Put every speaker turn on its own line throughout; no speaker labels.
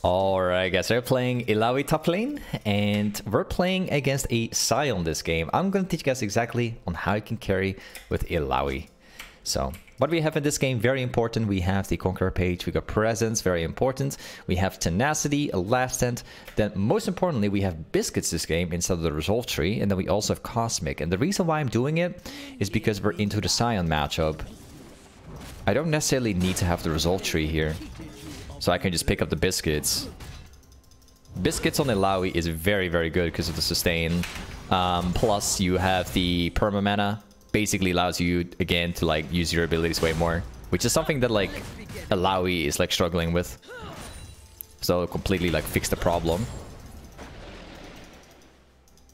Alright guys, we're playing Illaoi top lane, and we're playing against a Sion this game. I'm gonna teach you guys exactly on how you can carry with Illaoi. So, what we have in this game, very important. We have the Conqueror page, we got Presence, very important. We have Tenacity, a Last Stand. Then, most importantly, we have Biscuits this game instead of the Resolve tree. And then we also have Cosmic. And the reason why I'm doing it is because we're into the Sion matchup. I don't necessarily need to have the Resolve tree here. So I can just pick up the Biscuits. Biscuits on Illaoi is very, very good because of the sustain. Plus, you have the perma-mana. Basically allows you, again, to like use your abilities way more. Which is something that like Illaoi is like struggling with. So completely like fix the problem.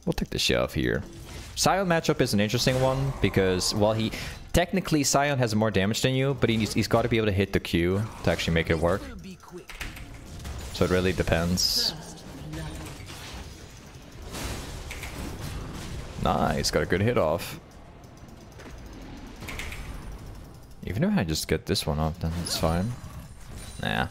We'll take the shelf here. Sion matchup is an interesting one because, well, he... Technically, Sion has more damage than you, but he's got to be able to hit the Q to actually make it work. So it really depends. Nice, got a good hit off. Even if I just get this one off, then it's fine. Nah.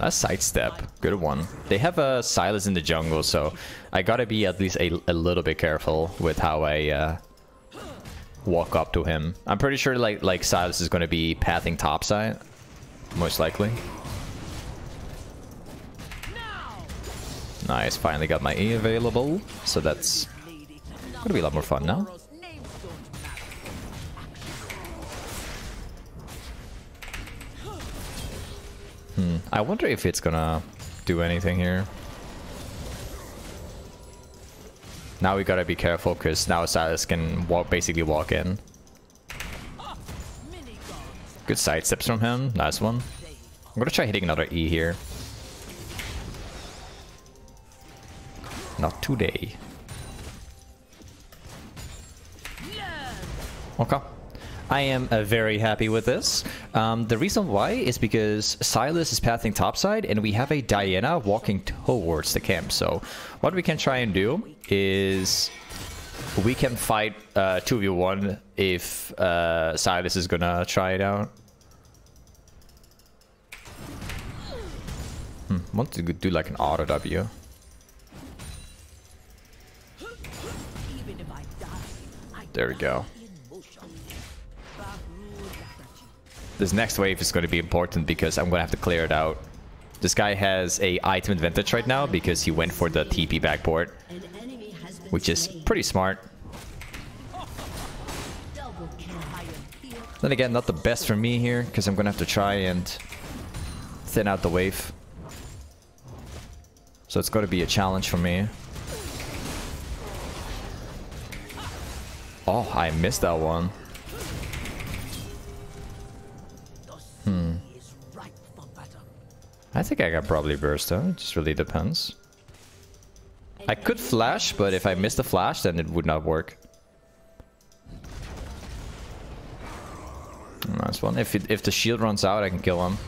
A sidestep. Good one. They have a Silas in the jungle, so I gotta be at least a little bit careful with how I walk up to him. I'm pretty sure like Silas is gonna be pathing topside. Most likely. Nice, finally got my E available. So that's gonna be a lot more fun now. I wonder if it's gonna do anything here. Now we gotta be careful because now Silas can basically walk in. Good side steps from him. Nice one. I'm gonna try hitting another E here. Not today. Okay. I am very happy with this. The reason why is because Silas is pathing topside and we have a Diana walking towards the camp. So what we can try and do is we can fight 2v1 if Silas is gonna try it out. Want to do like an auto W. There we go. This next wave is going to be important because I'm going to have to clear it out. This guy has a item advantage right now because he went for the TP backboard, which is pretty smart. Then again, not the best for me here because I'm going to have to try and thin out the wave. So it's going to be a challenge for me. Oh, I missed that one. I think I can probably burst though, it just really depends. I could flash, but if I miss the flash, then it would not work. Nice one. If the shield runs out, I can kill him.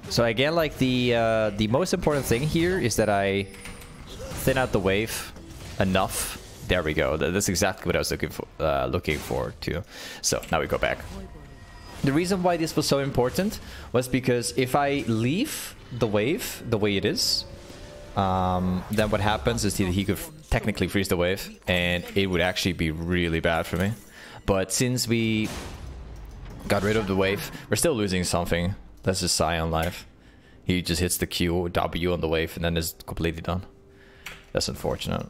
So again, like the most important thing here is that I thin out the wave enough. There we go. That's exactly what I was looking for too. So now we go back. The reason why this was so important was because if I leave the wave the way it is, then what happens is that he could technically freeze the wave, and it would actually be really bad for me. But since we got rid of the wave, we're still losing something. That's just Sion life. He just hits the Q, W on the wave, and then it's completely done. That's unfortunate.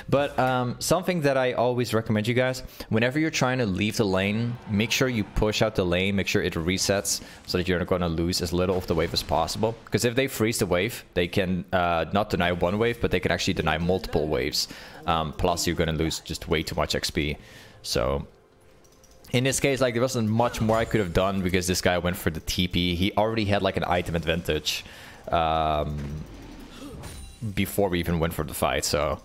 But something that I always recommend you guys, whenever you're trying to leave the lane, make sure you push out the lane, make sure it resets so that you're not going to lose as little of the wave as possible. Because if they freeze the wave, they can not deny one wave, but they can actually deny multiple waves. Plus, you're going to lose just way too much XP. So in this case, like, there wasn't much more I could have done because this guy went for the TP. He already had like an item advantage before we even went for the fight, so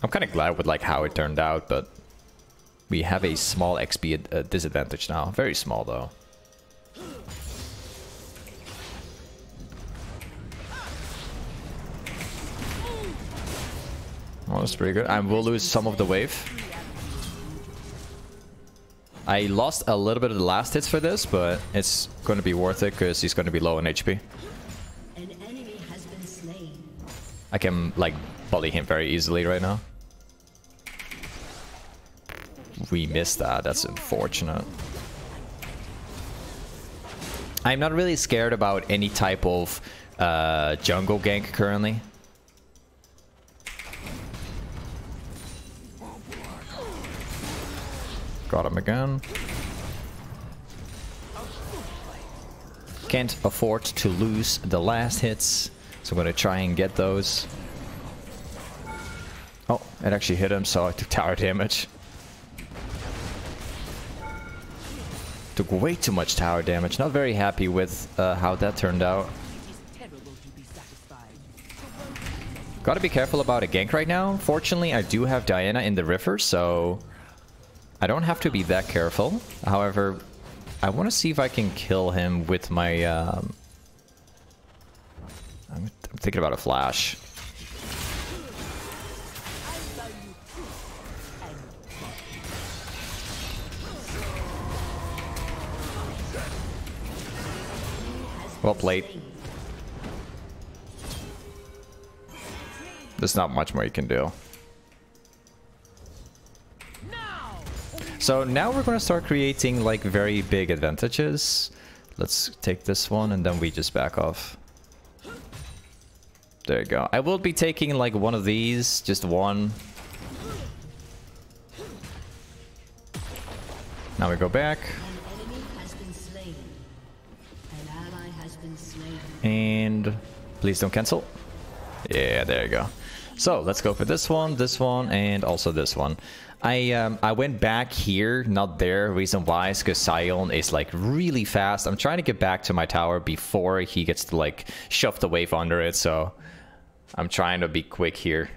I'm kind of glad with like how it turned out, but we have a small XP disadvantage now. Very small though. Oh, that's pretty good. I will lose some of the wave. I lost a little bit of the last hits for this, but it's going to be worth it because he's going to be low on HP.
An enemy has been slain.
I can, like, bully him very easily right now. We missed that. That's unfortunate. I'm not really scared about any type of jungle gank currently. Got him again. Can't afford to lose the last hits, so I'm gonna try and get those. Oh, it actually hit him, so I took tower damage. Took way too much tower damage. Not very happy with how that turned out. Gotta be careful about a gank right now. Fortunately, I do have Diana in the river, so I don't have to be that careful. However, I want to see if I can kill him with my... I'm thinking about a flash. Well played. There's not much more you can do. So now we're going to start creating like very big advantages. Let's take this one and then we just back off. There you go. I will be taking like one of these, just one. Now we go back. And please don't cancel. Yeah, there you go. So let's go for this one, and also this one. I went back here, not there. Reason why is because Sion is like really fast. I'm trying to get back to my tower before he gets to like shove the wave under it. So I'm trying to be quick here.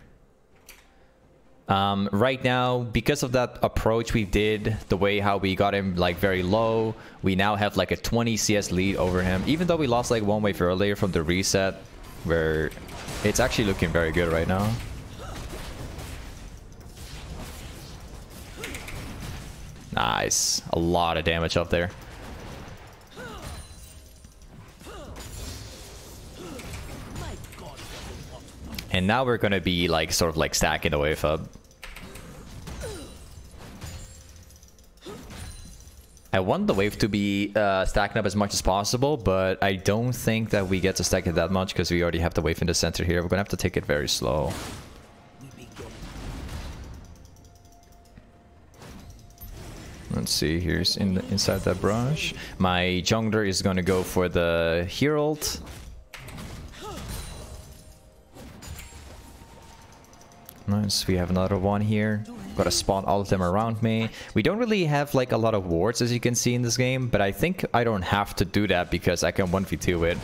Right now, because of that approach we did, the way how we got him like very low, we now have like a 20 CS lead over him. Even though we lost like one wave earlier from the reset, where it's actually looking very good right now. Nice. A lot of damage up there. And now we're gonna be like sort of like stacking the wave up. I want the wave to be stacking up as much as possible, but I don't think that we get to stack it that much because we already have the wave in the center here. We're gonna have to take it very slow. Let's see, here's inside that brush. My jungler is gonna go for the Herald. Nice, we have another one here. Gotta spawn all of them around me. We don't really have like a lot of wards as you can see in this game, but I think I don't have to do that because I can 1v2 it.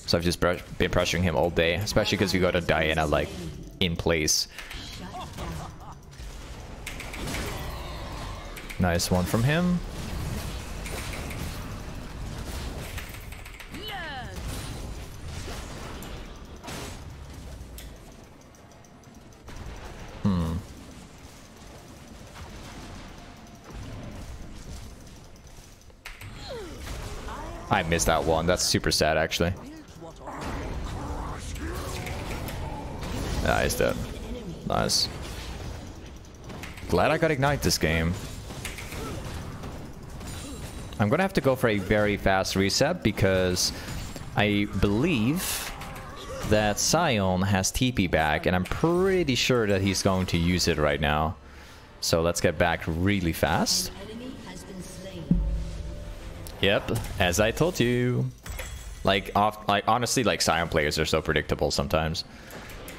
So I've just been pressuring him all day, especially because we got a Diana like in place. Nice one from him. I missed that one. That's super sad, actually. Yeah, he's dead. Nice. Glad I got Ignite this game. I'm gonna have to go for a very fast reset because I believe that Sion has TP back, and I'm pretty sure that he's going to use it right now. So let's get back really fast. Yep, as I told you. Like honestly, like Sion players are so predictable sometimes.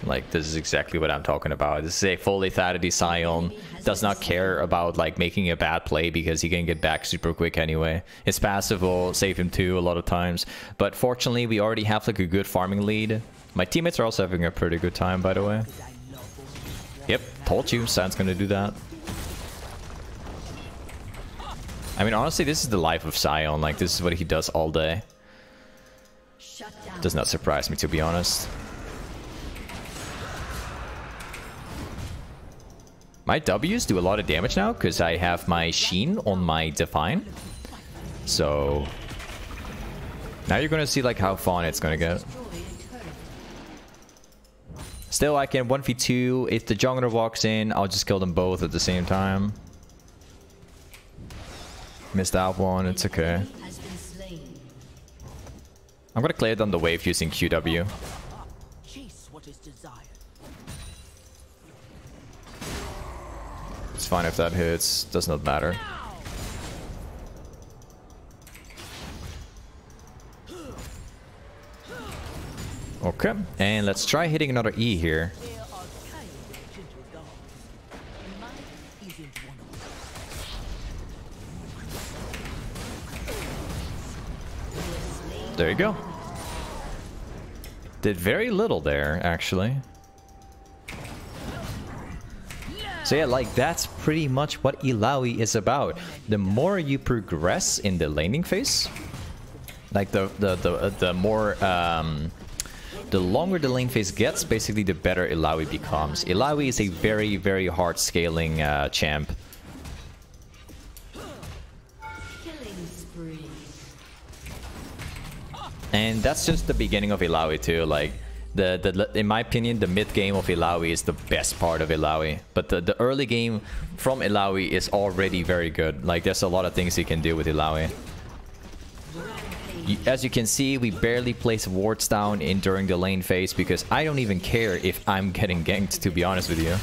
Like, this is exactly what I'm talking about. This is a fully lethality Sion. Does not care about like making a bad play because he can get back super quick anyway. His passive will save him too a lot of times. But fortunately, we already have like a good farming lead. My teammates are also having a pretty good time, by the way. Yep, told you, Sion's gonna do that. I mean, honestly, this is the life of Sion. Like, this is what he does all day. Does not surprise me, to be honest. My W's do a lot of damage now because I have my Sheen on my Define. So now you're gonna see like how fun it's gonna get. Still, I can 1v2. If the jungler walks in, I'll just kill them both at the same time. Missed out one, it's okay. I'm gonna clear down the wave using QW. It's fine if that hits, does not matter. Okay, and let's try hitting another E here. There you go. Did very little there, actually. So yeah, like that's pretty much what Illaoi is about. The more you progress in the laning phase, like the more the longer the lane phase gets, basically the better Illaoi becomes. Illaoi is a very, very hard scaling champ. And that's just the beginning of Illaoi too. Like in my opinion, the mid game of Illaoi is the best part of Illaoi. But the early game from Illaoi is already very good. Like there's a lot of things you can do with Illaoi. As you can see, we barely place wards down in during the lane phase because I don't even care if I'm getting ganked, to be honest with you.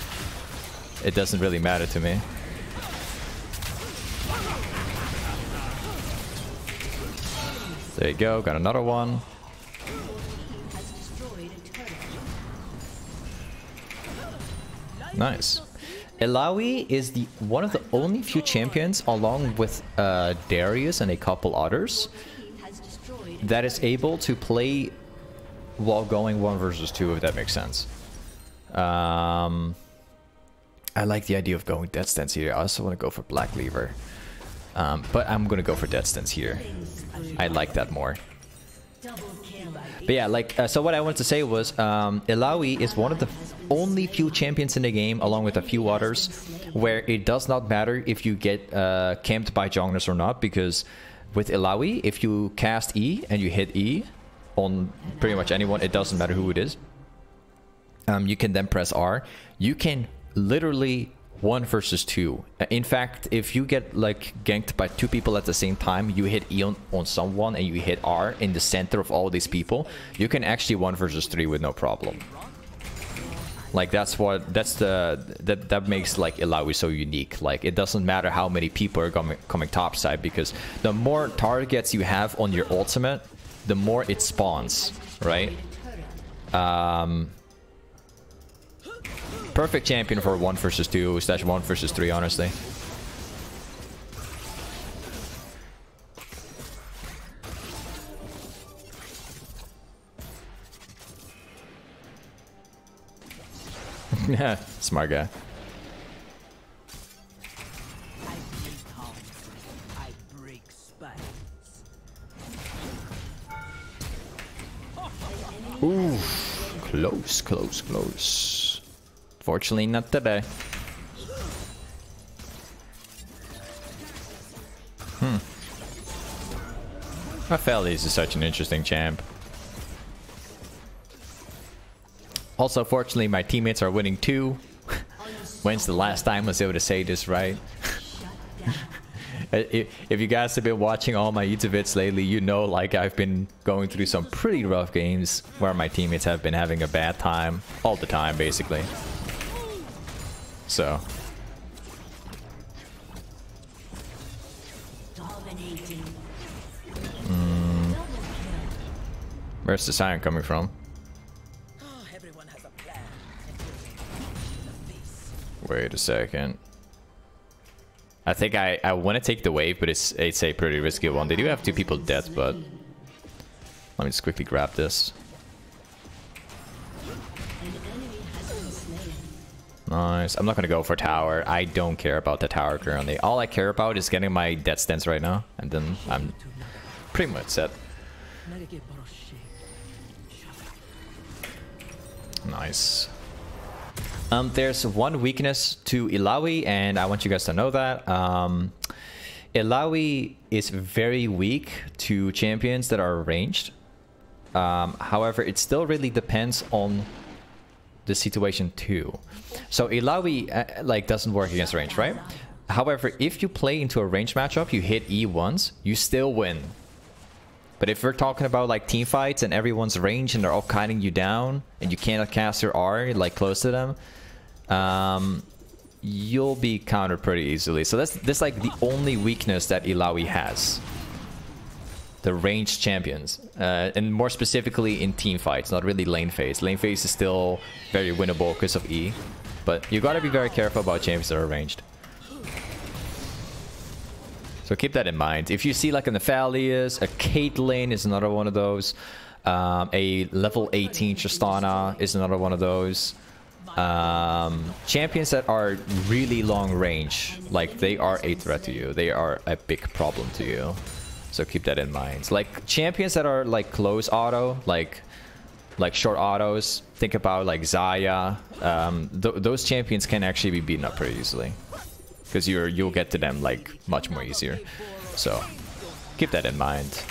It doesn't really matter to me. There you go, got another one. Nice. Illaoi is one of the only few champions, along with Darius and a couple others, that is able to play while going 1 versus 2, if that makes sense. I like the idea of going Death Stance here. I also want to go for Black Cleaver. But I'm gonna go for Death Stance here. I like that more. But yeah, like, so what I wanted to say was, Illaoi is one of the only few champions in the game, along with a few others, where it does not matter if you get camped by junglers or not, because with Illaoi, if you cast E and you hit E on pretty much anyone, it doesn't matter who it is, you can then press R. You can literally 1 versus 2. In fact, if you get like ganked by 2 people at the same time, you hit E on someone and you hit R in the center of all these people, you can actually 1 versus 3 with no problem. Like that makes like Illaoi so unique. Like it doesn't matter how many people are coming topside, because the more targets you have on your ultimate, the more it spawns, right? Perfect champion for 1 versus 2 / 1 versus 3, honestly. Yeah, smart guy. Ooh, close, close, close. Fortunately, not today. Aphelios is such an interesting champ. Also, fortunately, my teammates are winning too. When's the last time I was able to say this right? If you guys have been watching all my YouTube vids lately, you know like I've been going through some pretty rough games where my teammates have been having a bad time all the time, basically. So. Where's the siren coming from? Wait a second. I think I want to take the wave, but it's a pretty risky one. They do have 2 people dead, but let me just quickly grab this. Nice. I'm not gonna go for tower. I don't care about the tower currently. All I care about is getting my death stance right now, and then I'm pretty much set. Nice. There's one weakness to Illaoi, and I want you guys to know that. Illaoi is very weak to champions that are ranged. However, it still really depends on the situation too. So Illaoi like doesn't work against range, right? However, if you play into a range matchup, you hit E once, you still win. But if we're talking about like team fights and everyone's range and they're all kiting you down and you cannot cast your R like close to them, you'll be countered pretty easily. So that's like the only weakness that Illaoi has. The ranged champions, and more specifically in team fights, not really lane phase. Lane phase is still very winnable because of E, but you gotta be very careful about champions that are ranged. So keep that in mind. If you see like an Aphelios, a Caitlyn is another one of those. A level 18 Tristana is another one of those. Champions that are really long range, like they are a threat to you. They are a big problem to you. So keep that in mind. Like champions that are like close auto, like short autos. Think about like Xayah. Those champions can actually be beaten up pretty easily. Because you'll get to them like much more easier. So keep that in mind.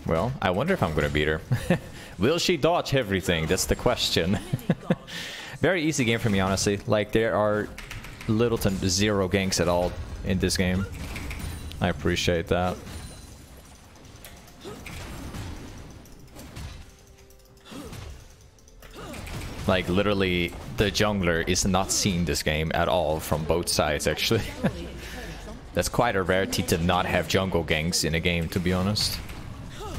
Well, I wonder if I'm gonna beat her. Will she dodge everything? That's the question. Very easy game for me, honestly. Like there are little to zero ganks at all in this game. I appreciate that. Like literally the jungler is not seeing this game at all from both sides actually. That's quite a rarity to not have jungle ganks in a game, to be honest.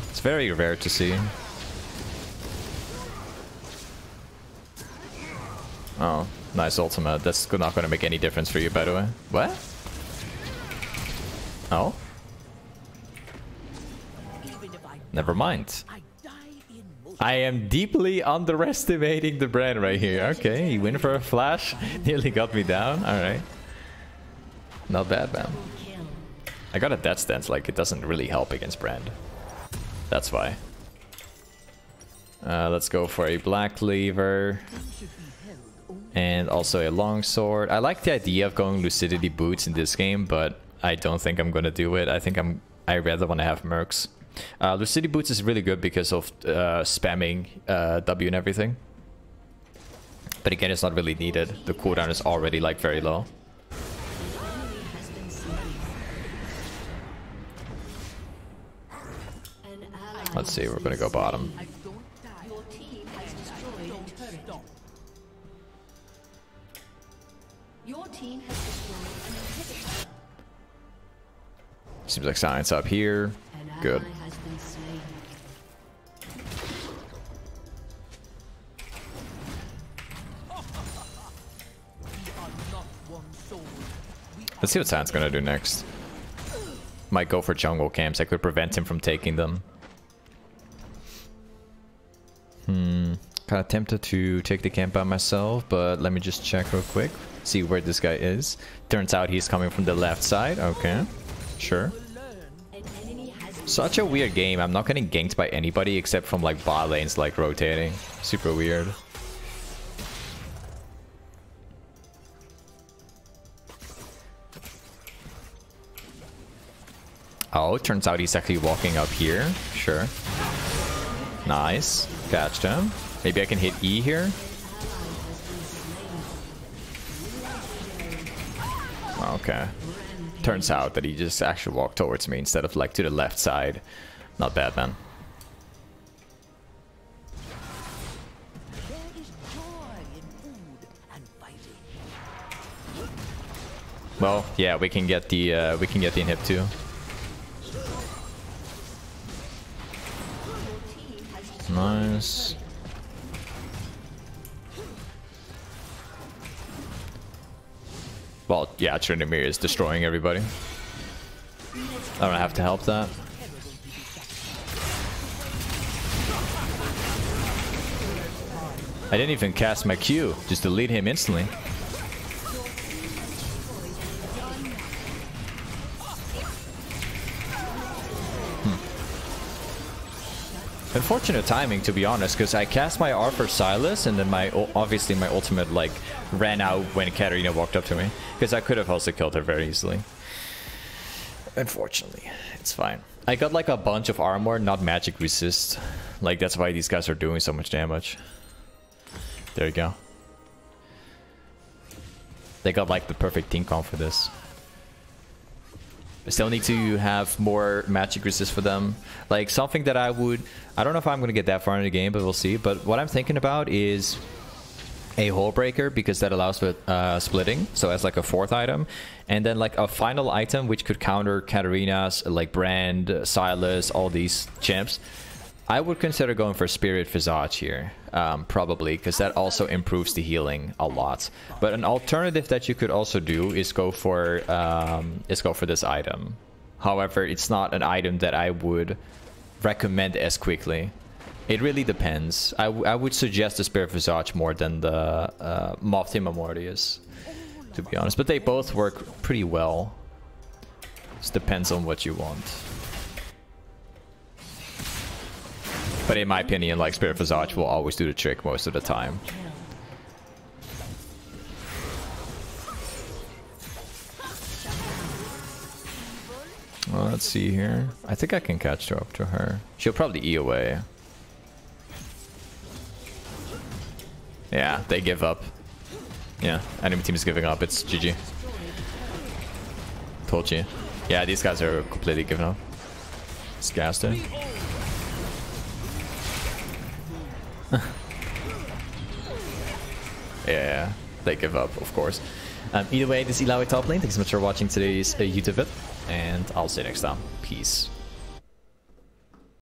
It's very rare to see. Oh, nice ultimate. That's not going to make any difference for you, by the way. What? Oh? Never mind. I am deeply underestimating the brand right here. Okay, he went for a flash. Nearly got me down. Alright. Not bad, man. I got a death stance, like it doesn't really help against brand. That's why. Let's go for a black cleaver. And also a longsword. I like the idea of going lucidity boots in this game, but I don't think I'm gonna do it. I think I rather want to have mercs. Lucidity boots is really good because of spamming W and everything. But again, it's not really needed. The cooldown is already like very low. Let's see, we're gonna go bottom. Seems like science up here. Good. Let's see what Science gonna do next. Might go for jungle camps. I could prevent him from taking them. Kind of tempted to take the camp by myself, but let me just check real quick. See where this guy is. Turns out he's coming from the left side. Okay, sure. Such a weird game. I'm not getting ganked by anybody except from like bot lanes like rotating. Super weird. Oh, turns out he's actually walking up here. Sure. Nice. Catched him. Maybe I can hit E here. Okay. Turns out that he just actually walked towards me instead of like to the left side. Not bad, man. Well, yeah, we can get the inhib too. Nice. Well, yeah, Trinimir is destroying everybody. I don't have to help that. I didn't even cast my Q, just delete him instantly. Unfortunate timing, to be honest, because I cast my R for Silas, and then obviously my ultimate like ran out when Katarina walked up to me, because I could have also killed her very easily. Unfortunately, it's fine. I got like a bunch of armor, not magic resist. Like that's why these guys are doing so much damage. There you go. They got like the perfect team comp for this. I still need to have more magic resist for them. Like something that I don't know if I'm going to get that far in the game, but we'll see. But what I'm thinking about is a hullbreaker, because that allows for splitting. So as like a 4th item. And then like a final item which could counter Katarina's, like Brand, Silas, all these champs. I would consider going for Spirit Visage here, probably, because that also improves the healing a lot. But an alternative that you could also do is go for this item. However, it's not an item that I would recommend as quickly. It really depends. I would suggest the Spirit Visage more than the Moth Immortius, to be honest. But they both work pretty well. Just depends on what you want. But in my opinion, like Spirit Visage will always do the trick most of the time. Well, let's see here. I think I can catch her up to her. She'll probably E away. Yeah, they give up. Yeah, enemy team is giving up. It's GG. Told you. Yeah, these guys are completely giving up. It's Gaster. Yeah, they give up, of course. Either way, this is Illaoi Toplane. Thanks so much for watching today's YouTube vid, and I'll see you next time. Peace.